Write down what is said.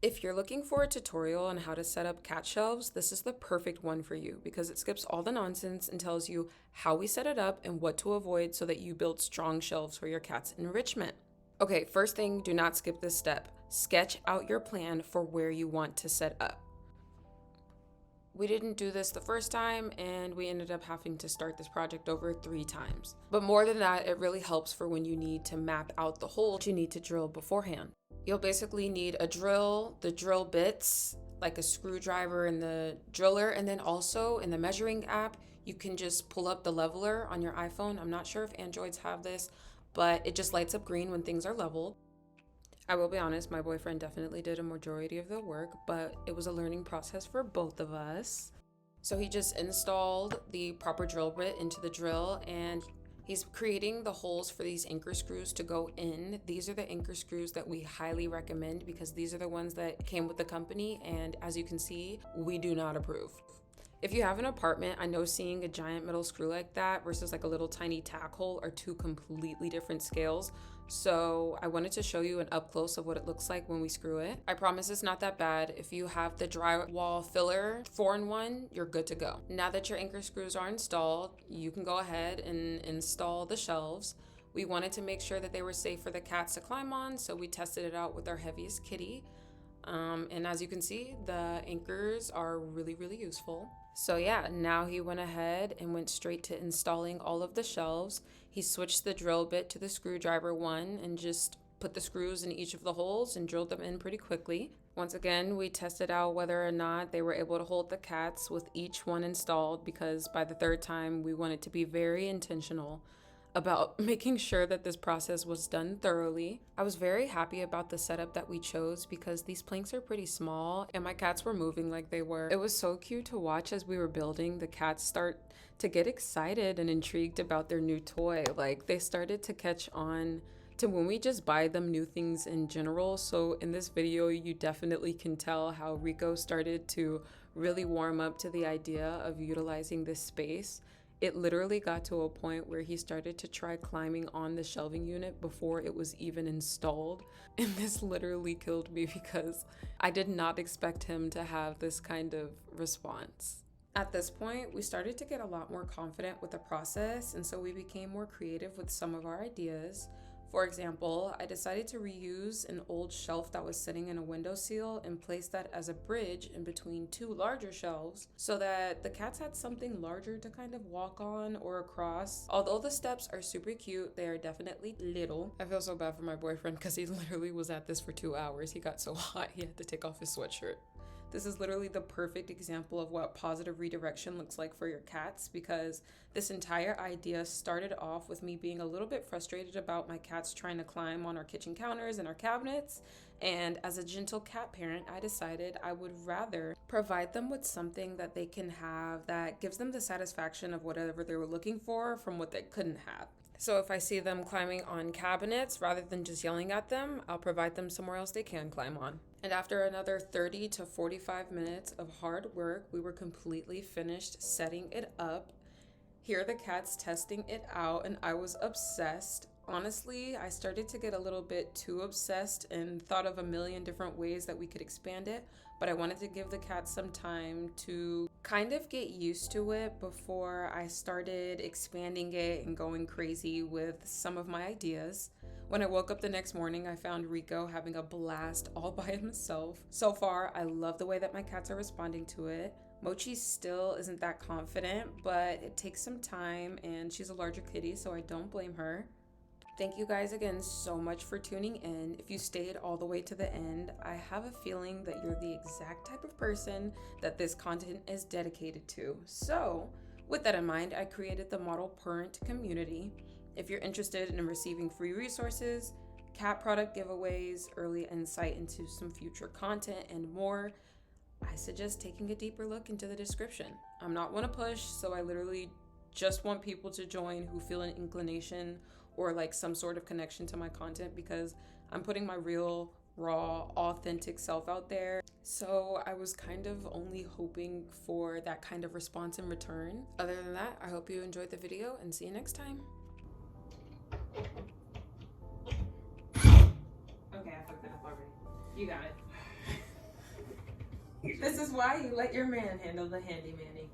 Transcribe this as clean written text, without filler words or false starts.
If you're looking for a tutorial on how to set up cat shelves, this is the perfect one for you because it skips all the nonsense and tells you how we set it up and what to avoid so that you build strong shelves for your cat's enrichment. Okay, first thing, do not skip this step. Sketch out your plan for where you want to set up. We didn't do this the first time and we ended up having to start this project over 3 times. But more than that, it really helps for when you need to map out the holes you need to drill beforehand. You'll basically need a drill, the drill bits, like a screwdriver and the driller, and then also in the measuring app, you can just pull up the leveler on your iPhone. I'm not sure if Androids have this, but it just lights up green when things are leveled. I will be honest, my boyfriend definitely did a majority of the work, but it was a learning process for both of us. So he just installed the proper drill bit into the drill and he's creating the holes for these anchor screws to go in. These are the anchor screws that we highly recommend because these are the ones that came with the company, and as you can see, we do not approve. If you have an apartment, I know seeing a giant metal screw like that versus like a little tiny tack hole are two completely different scales. So I wanted to show you an up close of what it looks like when we screw it. I promise it's not that bad. If you have the drywall filler 4-in-1, you're good to go. Now that your anchor screws are installed, you can go ahead and install the shelves. We wanted to make sure that they were safe for the cats to climb on, so we tested it out with our heaviest kitty. And as you can see, the anchors are really, really useful. So yeah, now he went ahead and went straight to installing all of the shelves. He switched the drill bit to the screwdriver one and just put the screws in each of the holes and drilled them in pretty quickly. Once again, we tested out whether or not they were able to hold the cats with each one installed, because by the 3rd time, we wanted to be very intentional about making sure that this process was done thoroughly. I was very happy about the setup that we chose because these planks are pretty small and my cats were moving like they were. It was so cute to watch as we were building. The cats start to get excited and intrigued about their new toy. Like, they started to catch on to when we just buy them new things in general. So in this video, you definitely can tell how Rico started to really warm up to the idea of utilizing this space. It literally got to a point where he started to try climbing on the shelving unit before it was even installed. And this literally killed me because I did not expect him to have this kind of response. At this point, we started to get a lot more confident with the process, and so we became more creative with some of our ideas. For example, I decided to reuse an old shelf that was sitting in a windowsill and place that as a bridge in between 2 larger shelves so that the cats had something larger to kind of walk on or across. Although the steps are super cute, they are definitely little. I feel so bad for my boyfriend because he literally was at this for 2 hours. He got so hot he had to take off his sweatshirt. This is literally the perfect example of what positive redirection looks like for your cats, because this entire idea started off with me being a little bit frustrated about my cats trying to climb on our kitchen counters and our cabinets. And as a gentle cat parent, I decided I would rather provide them with something that they can have that gives them the satisfaction of whatever they were looking for from what they couldn't have. So if I see them climbing on cabinets, rather than just yelling at them, I'll provide them somewhere else they can climb on. And after another 30 to 45 minutes of hard work, we were completely finished setting it up. Here are the cats testing it out, and I was obsessed. Honestly, I started to get a little bit too obsessed and thought of a million different ways that we could expand it, but I wanted to give the cats some time to kind of get used to it before I started expanding it and going crazy with some of my ideas. When I woke up the next morning, I found Rico having a blast all by himself. So far, I love the way that my cats are responding to it. Mochi still isn't that confident, but it takes some time, and she's a larger kitty, so I don't blame her. Thank you guys again so much for tuning in. If you stayed all the way to the end, I have a feeling that you're the exact type of person that this content is dedicated to. So, with that in mind, I created the Model Parent community. If you're interested in receiving free resources, cat product giveaways, early insight into some future content, and more, I suggest taking a deeper look into the description. I'm not one to push, so I literally just want people to join who feel an inclination or like some sort of connection to my content, because I'm putting my real, raw, authentic self out there. So I was kind of only hoping for that kind of response in return. Other than that, I hope you enjoyed the video and see you next time. Okay, I fucked that up already. You got it. This is why you let your man handle the handy manning.